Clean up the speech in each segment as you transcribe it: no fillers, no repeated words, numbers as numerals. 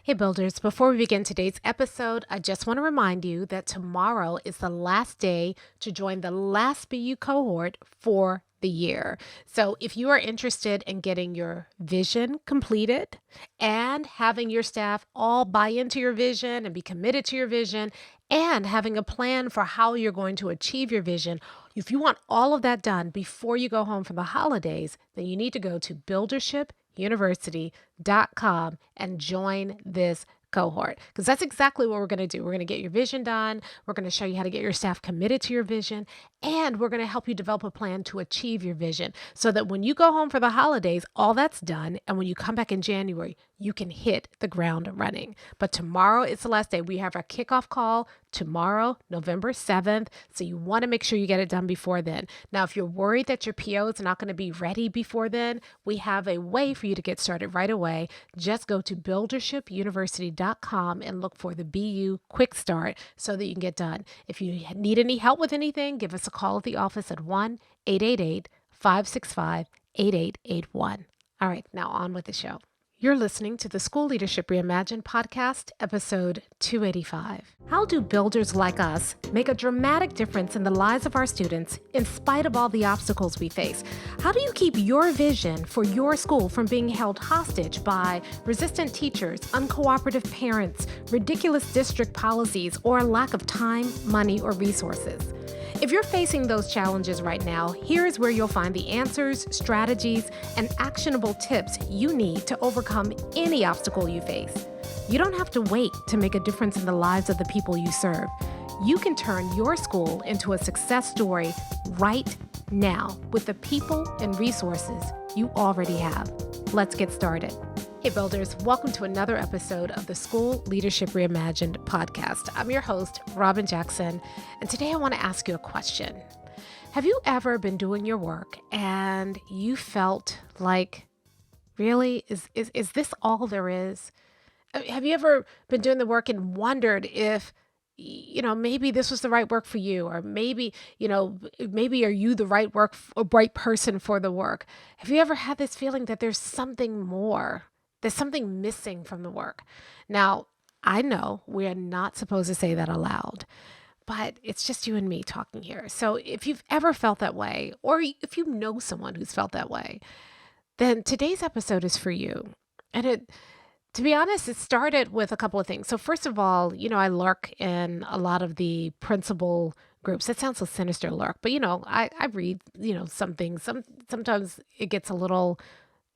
Hey builders, before we begin today's episode, I just want to remind you that tomorrow is the last day to join the last BU cohort for the year. So if you are interested in getting your vision completed and having your staff all buy into your vision and be committed to your vision and having a plan for how you're going to achieve your vision, if you want all of that done before you go home for the holidays, then you need to go to buildershipuniversity.com and join this cohort, because that's exactly what we're going to do. We're going to get your vision done. We're going to show you how to get your staff committed to your vision, and we're going to help you develop a plan to achieve your vision so that when you go home for the holidays, all that's done. And when you come back in January, you can hit the ground running. But tomorrow is the last day. We have our kickoff call tomorrow, November 7th. So you want to make sure you get it done before then. Now, if you're worried that your PO is not going to be ready before then, we have a way for you to get started right away. Just go to buildershipuniversity.com and look for the BU Quick Start so that you can get done. If you need any help with anything, give us a call at the office at 1-888-565-8881. All right, now on with the show. You're listening to the School Leadership Reimagined podcast, episode 285. How do builders like us make a dramatic difference in the lives of our students in spite of all the obstacles we face? How do you keep your vision for your school from being held hostage by resistant teachers, uncooperative parents, ridiculous district policies, or a lack of time, money, or resources? If you're facing those challenges right now, here's where you'll find the answers, strategies, and actionable tips you need to overcome any obstacle you face. You don't have to wait to make a difference in the lives of the people you serve. You can turn your school into a success story right now with the people and resources you already have. Let's get started. Hey builders, welcome to another episode of the School Leadership Reimagined podcast. I'm your host, Robyn Jackson, and today I want to ask you a question. Have you ever been doing your work and you felt like, really, is this all there is? Have you ever been doing the work and wondered if maybe this was the right work for you, or maybe are you the right person for the work? Have you ever had this feeling that there's something more? There's something missing from the work. Now, I know we are not supposed to say that aloud, but it's just you and me talking here. So if you've ever felt that way, or if you know someone who's felt that way, then today's episode is for you. And to be honest, it started with a couple of things. So first of all, I lurk in a lot of the principal groups. That sounds so sinister, lurk, but I read, some things. Sometimes it gets a little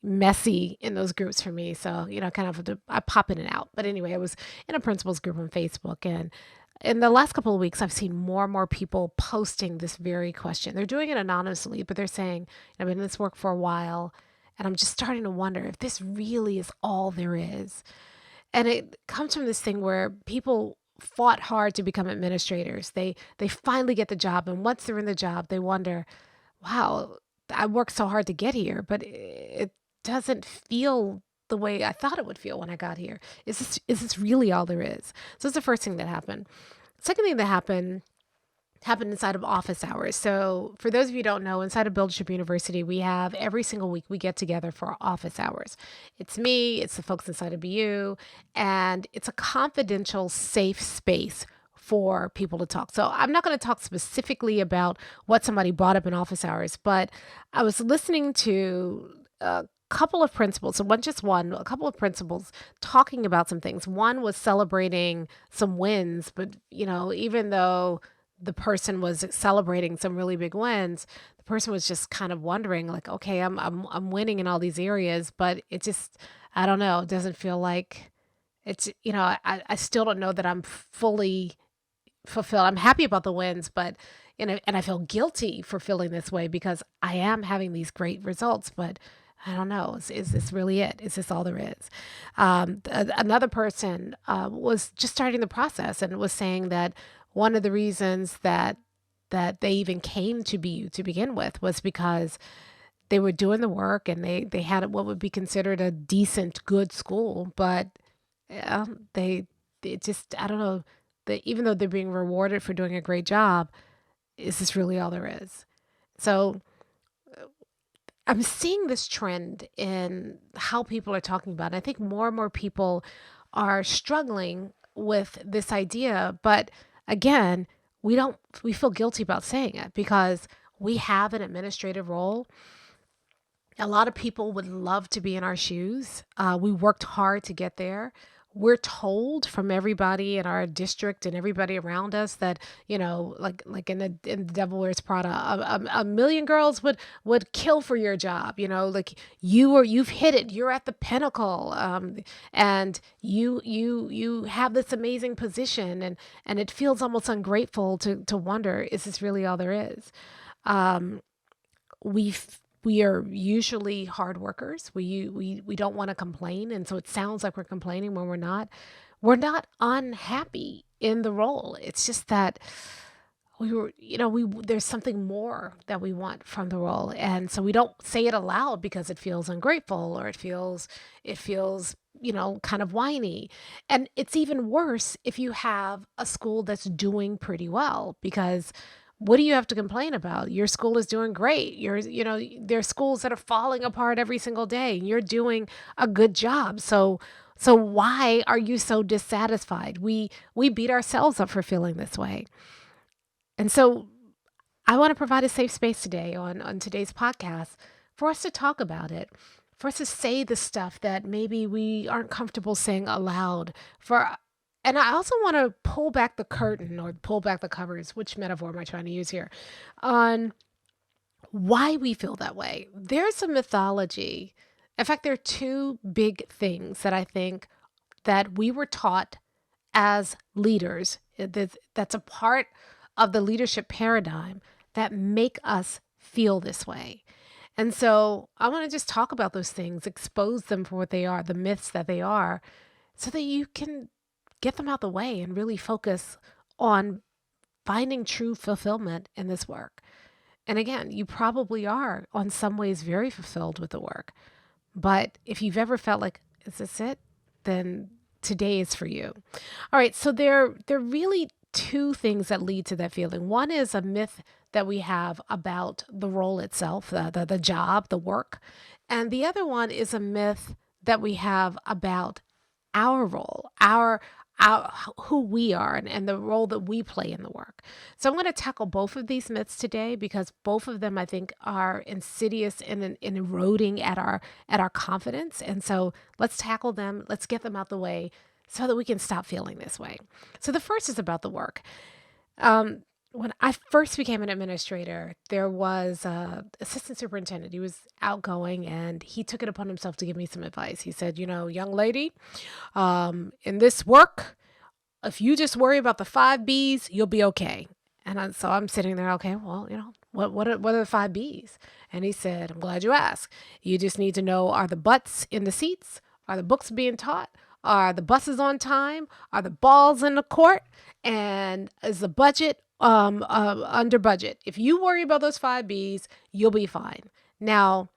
messy in those groups for me. So, I pop in and out. But anyway, I was in a principals group on Facebook, and in the last couple of weeks, I've seen more and more people posting this very question. They're doing it anonymously, but they're saying, I've been in this work for a while, and I'm just starting to wonder if this really is all there is. And it comes from this thing where people fought hard to become administrators. They finally get the job, and once they're in the job, they wonder, wow, I worked so hard to get here, but it doesn't feel the way I thought it would feel when I got here. Is this really all there is? So that's the first thing that happened. Second thing that happened inside of office hours. So for those of you who don't know, inside of Buildership University, we have every single week we get together for office hours. It's me, it's the folks inside of BU, and it's a confidential, safe space for people to talk. So I'm not going to talk specifically about what somebody brought up in office hours, but I was listening to a couple of principals, so a couple of principals talking about some things. One was celebrating some wins, but even though the person was celebrating some really big wins, the person was just kind of wondering, like, okay, I'm winning in all these areas, but it just, I don't know, it doesn't feel like it's, I still don't know that I'm fully fulfilled. I'm happy about the wins, but and I feel guilty for feeling this way because I am having these great results, but I don't know. Is this really it? Is this all there is? Another person was just starting the process and was saying that one of the reasons that they even came to BU to begin with was because they were doing the work and they had what would be considered a decent, good school, but they just, I don't know, that even though they're being rewarded for doing a great job, is this really all there is? So I'm seeing this trend in how people are talking about it. I think more and more people are struggling with this idea, but again, we feel guilty about saying it because we have an administrative role. A lot of people would love to be in our shoes. We worked hard to get there. We're told from everybody in our district and everybody around us that, like in the Devil Wears Prada, a million girls would kill for your job. Like you've hit it. You're at the pinnacle, and you have this amazing position, and it feels almost ungrateful to wonder, is this really all there is? Um, we we are usually hard workers. We don't want to complain, and so it sounds like we're complaining when we're not. We're not unhappy in the role. It's just that we there's something more that we want from the role, and so we don't say it aloud because it feels ungrateful or it feels kind of whiny. And it's even worse if you have a school that's doing pretty well, because what do you have to complain about? Your school is doing great. There's schools that are falling apart every single day. And you're doing a good job. So why are you so dissatisfied? We beat ourselves up for feeling this way. And so I want to provide a safe space today on today's podcast for us to talk about it, for us to say the stuff that maybe we aren't comfortable saying aloud. And I also want to pull back the curtain or pull back the covers, which metaphor am I trying to use here, on why we feel that way. There's a mythology. In fact, there are two big things that I think that we were taught as leaders, that's a part of the leadership paradigm that make us feel this way. And so I want to just talk about those things, expose them for what they are, the myths that they are, so that you can get them out the way and really focus on finding true fulfillment in this work. And again, you probably are on some ways very fulfilled with the work. But if you've ever felt like, is this it? Then today is for you. All right, so there are really two things that lead to that feeling. One is a myth that we have about the role itself, the job, the work. And the other one is a myth that we have about our role, our who we are, and the role that we play in the work. So I'm going to tackle both of these myths today because both of them I think are insidious in eroding at our confidence. And so let's tackle them. Let's get them out the way so that we can stop feeling this way. So the first is about the work. When I first became an administrator, there was a assistant superintendent. He was outgoing, and he took it upon himself to give me some advice. He said, young lady, in this work, if you just worry about the 5 B's, you'll be okay. And so I'm sitting there, okay, well, what are the 5 B's? And he said, I'm glad you asked. You just need to know, are the butts in the seats? Are the books being taught? Are the buses on time? Are the balls in the court? And is the budget under budget? If you worry about those 5 B's, you'll be fine. Now,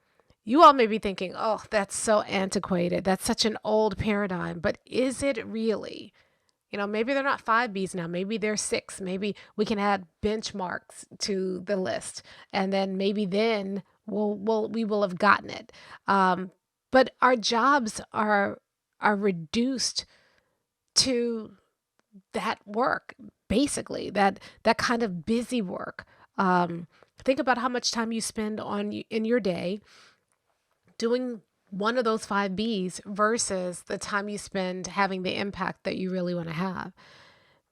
you all may be thinking, oh, that's so antiquated. That's such an old paradigm. But is it really? Maybe they're not 5 B's now. Maybe they're 6. Maybe we can add benchmarks to the list. And then maybe then we will have gotten it. But our jobs are reduced to that work, basically, that kind of busy work. Think about how much time you spend in your day doing one of those 5 B's versus the time you spend having the impact that you really want to have.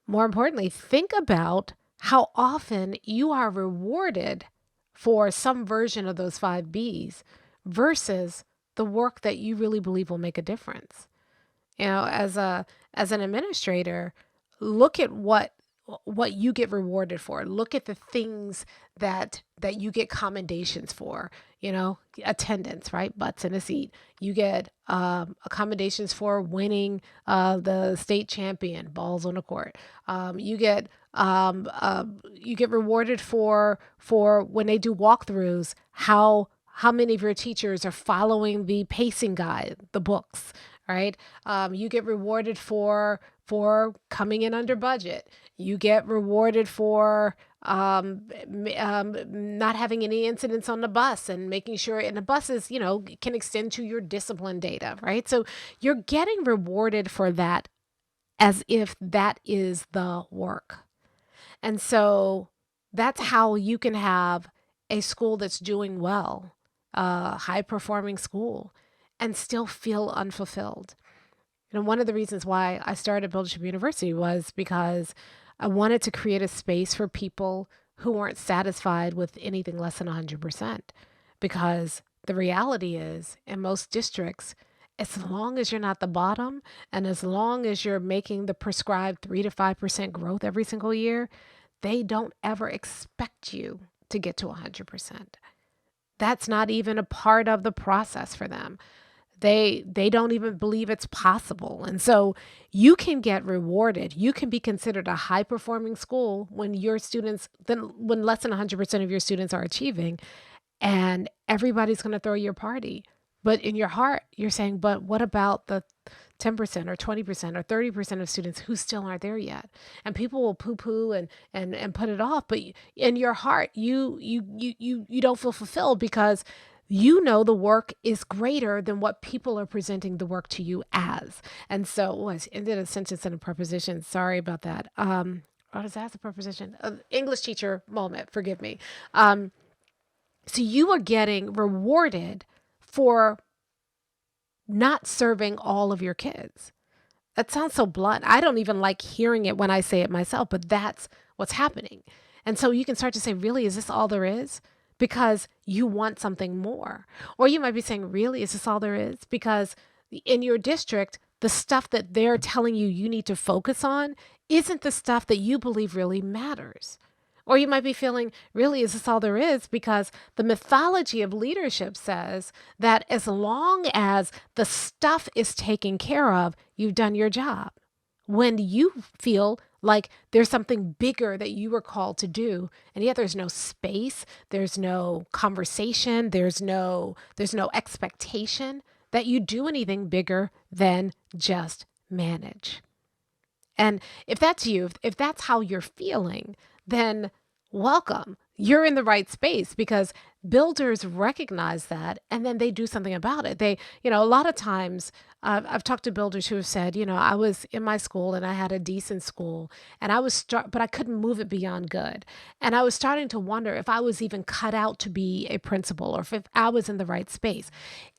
More importantly, think about how often you are rewarded for some version of those 5 B's versus the work that you really believe will make a difference. As an administrator, look at what you get rewarded for. Look at the things that you get commendations for. Attendance, right? Butts in a seat. You get accommodations for winning the state champion, balls on the court. You get rewarded for when they do walkthroughs, how many of your teachers are following the pacing guide, the books, right? You get rewarded for coming in under budget. You get rewarded for not having any incidents on the bus and making sure, and the buses, can extend to your discipline data, right? So you're getting rewarded for that as if that is the work. And so that's how you can have a school that's doing well, a high performing school, and still feel unfulfilled. One of the reasons why I started Buildership University was because I wanted to create a space for people who weren't satisfied with anything less than 100%. Because the reality is, in most districts, as long as you're not the bottom and as long as you're making the prescribed 3 to 5% growth every single year, they don't ever expect you to get to 100%. That's not even a part of the process for them. They don't even believe it's possible. And so you can get rewarded. You can be considered a high performing school when your students, then when less than 100% of your students are achieving, and everybody's going to throw your party. But in your heart, you're saying, but what about the 10% or 20% or 30% of students who still aren't there yet? And people will poo-poo and put it off. But in your heart, you don't feel fulfilled because you know the work is greater than what people are presenting the work to you as. And so, I ended a sentence in a preposition. Sorry about that. What is that? A preposition? English teacher moment. Forgive me. So you are getting rewarded for not serving all of your kids. That sounds so blunt. I don't even like hearing it when I say it myself, but that's what's happening. And so you can start to say, really, is this all there is? Because you want something more. Or you might be saying, really, is this all there is? Because in your district, the stuff that they're telling you need to focus on isn't the stuff that you believe really matters. Or you might be feeling, really, is this all there is? Because the mythology of leadership says that as long as the stuff is taken care of, you've done your job. When you feel like there's something bigger that you were called to do, and yet there's no space, there's no conversation, there's no expectation that you do anything bigger than just manage. And if that's you, if that's how you're feeling, then welcome. You're in the right space because builders recognize that and then they do something about it. A lot of times I've talked to builders who have said, I was in my school and I had a decent school and but I couldn't move it beyond good. And I was starting to wonder if I was even cut out to be a principal or if I was in the right space.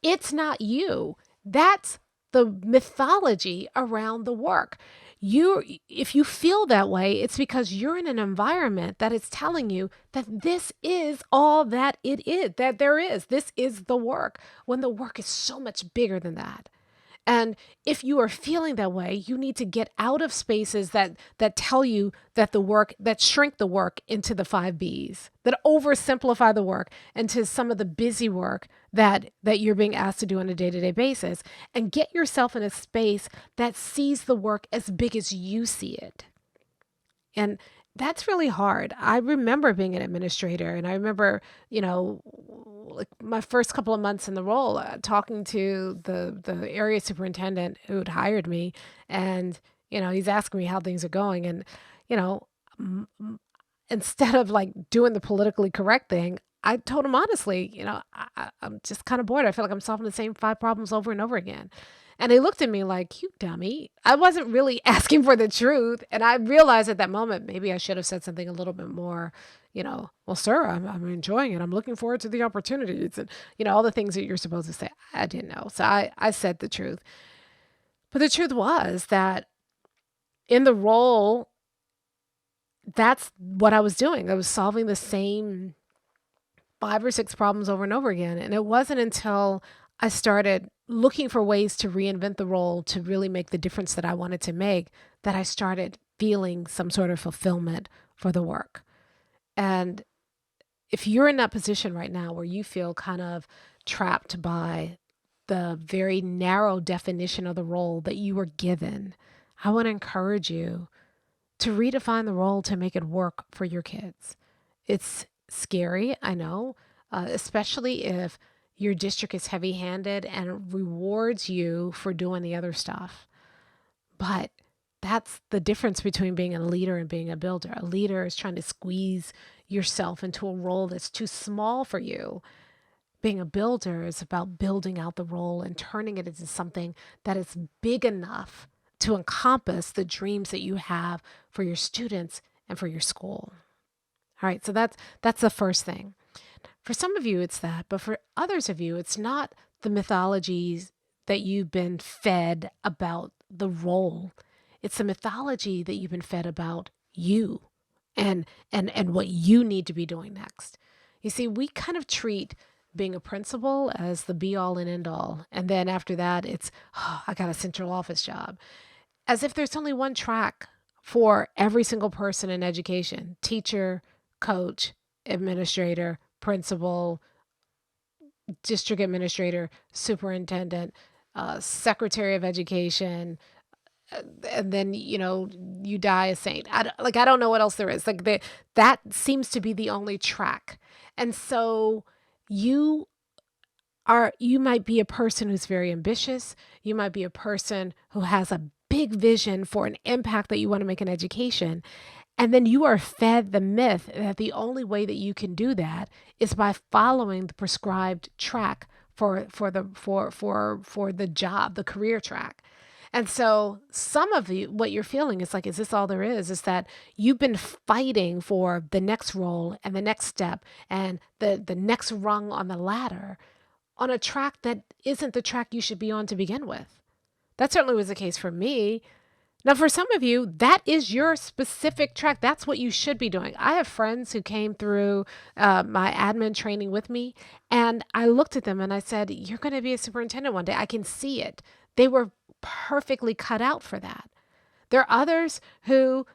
It's not you. That's the mythology around the work. If you feel that way, it's because you're in an environment that is telling you that this is all that it is, that there is. This is the work, when the work is so much bigger than that. And if you are feeling that way, you need to get out of spaces that tell you that shrink the work into the 5 Bs, that oversimplify the work into some of the busy work that you're being asked to do on a day-to-day basis, and get yourself in a space that sees the work as big as you see it. And that's really hard. I remember being an administrator, and I remember, like my first couple of months in the role, talking to the area superintendent who had hired me, and he's asking me how things are going, and you know, instead of like doing the politically correct thing, I told him honestly, I'm just kind of bored. I feel like I'm solving the same 5 problems over and over again. And he looked at me like, you dummy. I wasn't really asking for the truth. And I realized at that moment, maybe I should have said something a little bit more, well, sir, I'm enjoying it. I'm looking forward to the opportunities and, all the things that you're supposed to say. I didn't know. So I said the truth. But the truth was that in the role, that's what I was doing. I was solving the same 5 or 6 problems over and over again. And it wasn't until I started looking for ways to reinvent the role to really make the difference that I wanted to make that I started feeling some sort of fulfillment for the work. And if you're in that position right now where you feel kind of trapped by the very narrow definition of the role that you were given, I want to encourage you to redefine the role to make it work for your kids. It's scary, I know, especially if your district is heavy-handed and rewards you for doing the other stuff. But that's the difference between being a leader and being a builder. A leader is trying to squeeze yourself into a role that's too small for you. Being a builder is about building out the role and turning it into something that is big enough to encompass the dreams that you have for your students and for your school. All right, so that's the first thing. For some of you, it's that, but for others of you, it's not the mythologies that you've been fed about the role. It's the mythology that you've been fed about you and what you need to be doing next. You see, we kind of treat being a principal as the be all and end all. And then after that, it's, oh, I got a central office job. As if there's only one track for every single person in education: teacher, coach, administrator, principal, district administrator, superintendent, secretary of education, and then you die a saint. I don't know what else there is. That seems to be the only track. And so you you might be a person who's very ambitious. You might be a person who has a big vision for an impact that you want to make in education. And then you are fed the myth that the only way that you can do that is by following the prescribed track for the job, the career track. And so some of you, what you're feeling is like, is this all there is? Is that you've been fighting for the next role and the next step and the next rung on the ladder on a track that isn't the track you should be on to begin with. That certainly was the case for me. Now, for some of you, that is your specific track. That's what you should be doing. I have friends who came through my admin training with me, and I looked at them and I said, you're going to be a superintendent one day. I can see it. They were perfectly cut out for that. There are others who,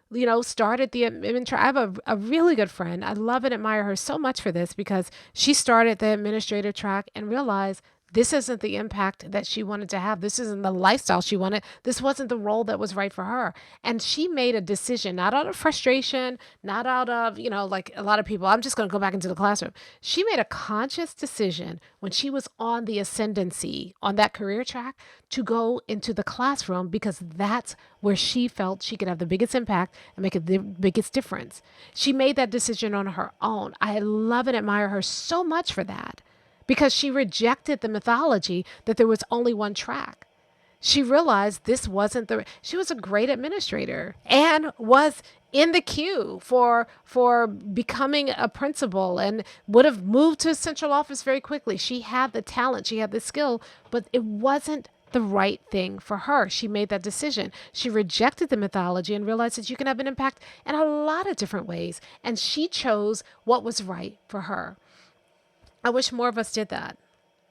started the I have a really good friend. I love and admire her so much for this because she started the administrative track and realized this isn't the impact that she wanted to have. This isn't the lifestyle she wanted. This wasn't the role that was right for her. And she made a decision, not out of frustration, not out of, like a lot of people, I'm just going to go back into the classroom. She made a conscious decision when she was on the ascendancy on that career track to go into the classroom because that's where she felt she could have the biggest impact and make the biggest difference. She made that decision on her own. I love and admire her so much for that, because she rejected the mythology that there was only one track. She realized this wasn't she was a great administrator and was in the queue for becoming a principal and would have moved to a central office very quickly. She had the talent, she had the skill, but it wasn't the right thing for her. She made that decision. She rejected the mythology and realized that you can have an impact in a lot of different ways. And she chose what was right for her. I wish more of us did that.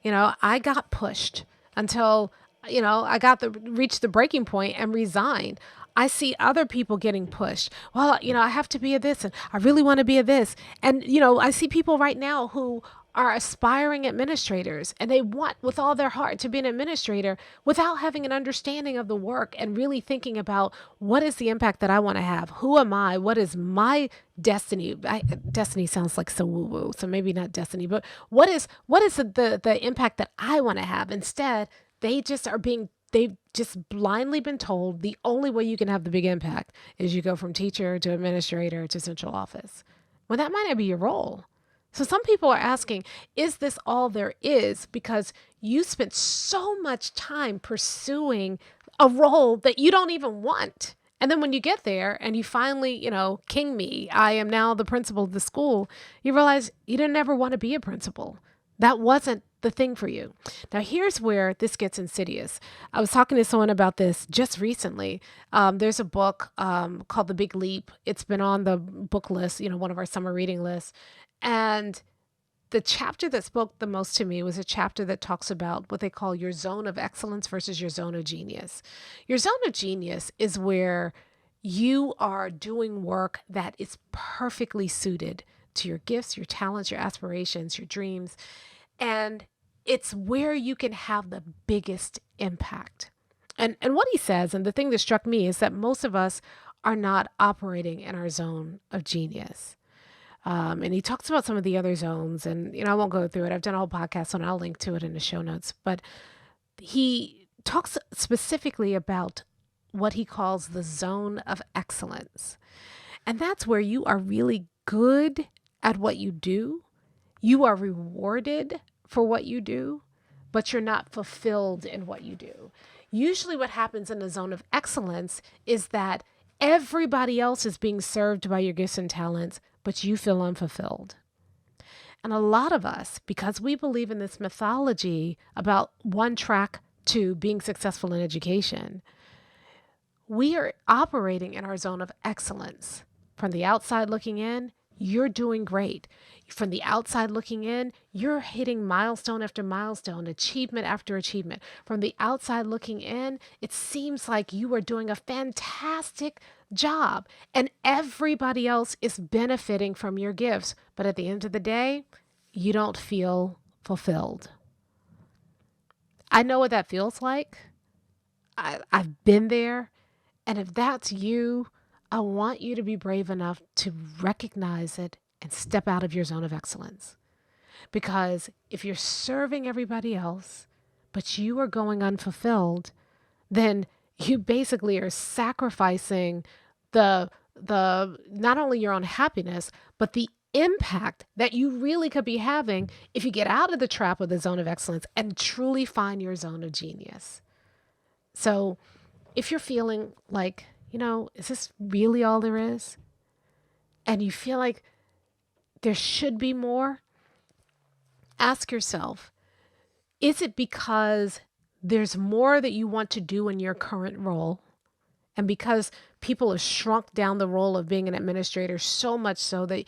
I got pushed until, I reached the breaking point and resigned. I see other people getting pushed. Well, I have to be a this and I really want to be a this. And, I see people right now who are aspiring administrators and they want with all their heart to be an administrator without having an understanding of the work and really thinking about what is the impact that I want to have? Who am I? What is my destiny? Destiny sounds like so woo-woo, so maybe not destiny, but what is the impact that I want to have? Instead, they've just blindly been told the only way you can have the big impact is you go from teacher to administrator to central office. Well, that might not be your role. So some people are asking, is this all there is? Because you spent so much time pursuing a role that you don't even want. And then when you get there and you finally, king me, I am now the principal of the school, you realize you didn't ever want to be a principal. That wasn't the thing for you. Now, here's where this gets insidious. I was talking to someone about this just recently. There's a book called The Big Leap. It's been on the book list, one of our summer reading lists. And the chapter that spoke the most to me was a chapter that talks about what they call your zone of excellence versus your zone of genius. Your zone of genius is where you are doing work that is perfectly suited to your gifts, your talents, your aspirations, your dreams. And it's where you can have the biggest impact. And what he says, and the thing that struck me, is that most of us are not operating in our zone of genius. And he talks about some of the other zones, and I won't go through it. I've done a whole podcast on it. I'll link to it in the show notes. But he talks specifically about what he calls the zone of excellence. And that's where you are really good at what you do. You are rewarded for what you do, but you're not fulfilled in what you do. Usually, what happens in the zone of excellence is that everybody else is being served by your gifts and talents, but you feel unfulfilled. And a lot of us, because we believe in this mythology about one track to being successful in education, we are operating in our zone of excellence. From the outside looking in, you're doing great. From the outside looking in, you're hitting milestone after milestone, achievement after achievement. From the outside looking in, it seems like you are doing a fantastic job and everybody else is benefiting from your gifts. But at the end of the day, you don't feel fulfilled. I know what that feels like. I've been there. And if that's you, I want you to be brave enough to recognize it and step out of your zone of excellence. Because if you're serving everybody else, but you are going unfulfilled, then you basically are sacrificing the not only your own happiness, but the impact that you really could be having if you get out of the trap of the zone of excellence and truly find your zone of genius. So if you're feeling like, is this really all there is? And you feel like there should be more, ask yourself, is it because there's more that you want to do in your current role? And because people have shrunk down the role of being an administrator so much so that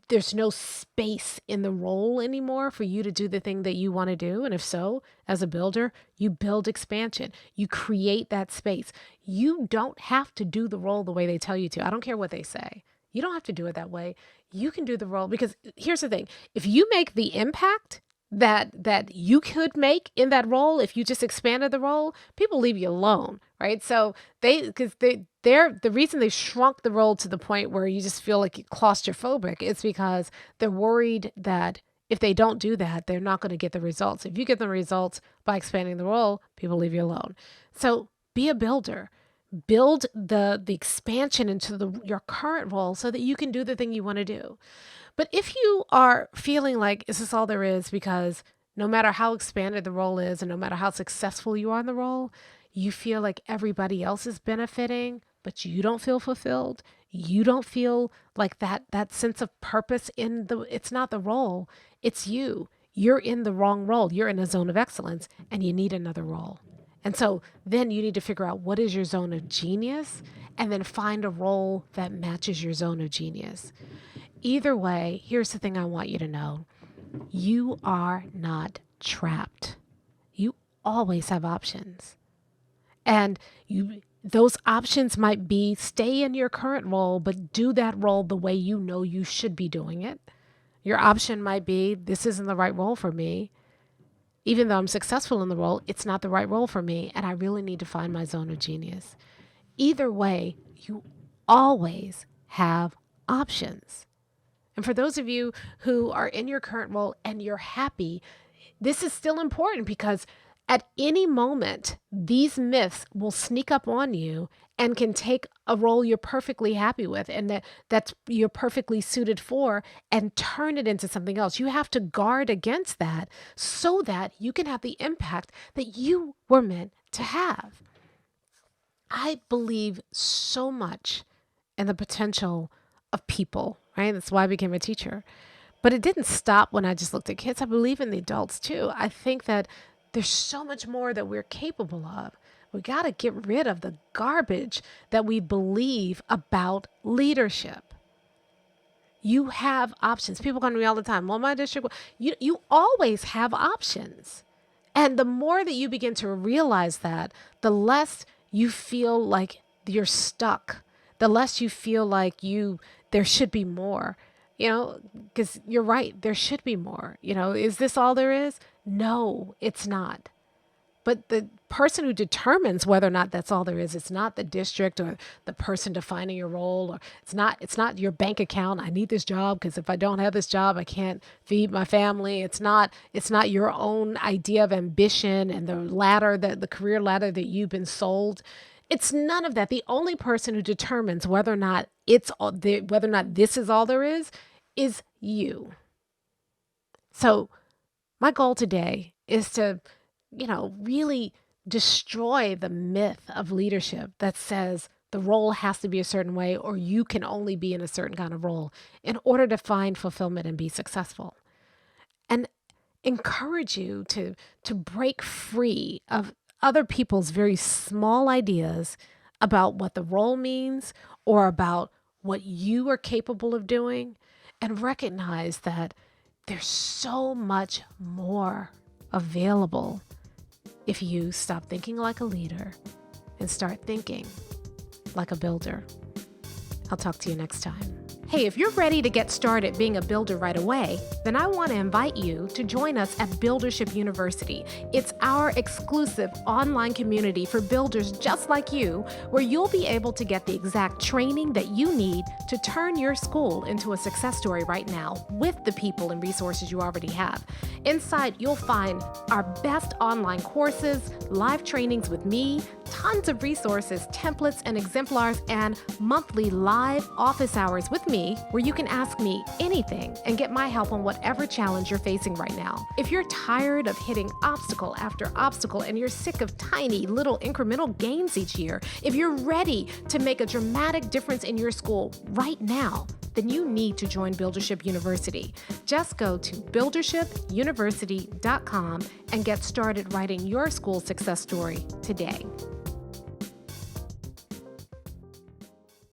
there's no space in the role anymore for you to do the thing that you want to do. And if so, as a builder, you build expansion. You create that space. You don't have to do the role the way they tell you to. I don't care what they say. You don't have to do it that way. You can do the role because here's the thing. If you make the impact that you could make in that role, if you just expanded the role, people leave you alone, right? So they're the reason they shrunk the role to the point where you just feel like claustrophobic, it's because they're worried that if they don't do that, they're not going to get the results. If you get the results by expanding the role, people leave you alone. So be a builder. Build the expansion into your current role so that you can do the thing you want to do. But if you are feeling like, is this all there is? Because no matter how expanded the role is and no matter how successful you are in the role, you feel like everybody else is benefiting, but you don't feel fulfilled. You don't feel like that sense of purpose it's not the role, it's you. You're in the wrong role. You're in a zone of excellence and you need another role. And so then you need to figure out what is your zone of genius and then find a role that matches your zone of genius. Either way, here's the thing I want you to know. You are not trapped. You always have options. And those options might be stay in your current role, but do that role the way you know you should be doing it. Your option might be, this isn't the right role for me. Even though I'm successful in the role, it's not the right role for me, and I really need to find my zone of genius. Either way, you always have options. And for those of you who are in your current role and you're happy, this is still important because at any moment, these myths will sneak up on you and can take a role you're perfectly happy with and that's you're perfectly suited for and turn it into something else. You have to guard against that so that you can have the impact that you were meant to have. I believe so much in the potential of people, right? That's why I became a teacher. But it didn't stop when I just looked at kids. I believe in the adults too. I think that there's so much more that we're capable of. We got to get rid of the garbage that we believe about leadership. You have options. People come to me all the time. Well, my district, you always have options. And the more that you begin to realize that, the less you feel like you're stuck, the less you feel like there should be more, because you're right. There should be more. Is this all there is? No, it's not. But the person who determines whether or not that's all there is, it's not the district or the person defining your role, or it's not your bank account. I need this job because if I don't have this job, I can't feed my family. It's not your own idea of ambition and the career ladder that you've been sold. It's none of that. The only person who determines whether or not whether or not this is all there is you. So my goal today is to, really destroy the myth of leadership that says the role has to be a certain way or you can only be in a certain kind of role in order to find fulfillment and be successful. And encourage you to break free of other people's very small ideas about what the role means or about what you are capable of doing, and recognize that there's so much more available if you stop thinking like a leader and start thinking like a builder. I'll talk to you next time. Hey, if you're ready to get started being a builder right away, then I want to invite you to join us at Buildership University. It's our exclusive online community for builders just like you, where you'll be able to get the exact training that you need to turn your school into a success story right now with the people and resources you already have. Inside, you'll find our best online courses, live trainings with me, tons of resources, templates, and exemplars, and monthly live office hours with me, where you can ask me anything and get my help on whatever challenge you're facing right now. If you're tired of hitting obstacle after obstacle and you're sick of tiny little incremental gains each year, if you're ready to make a dramatic difference in your school right now, then you need to join Buildership University. Just go to buildershipuniversity.com and get started writing your school success story today.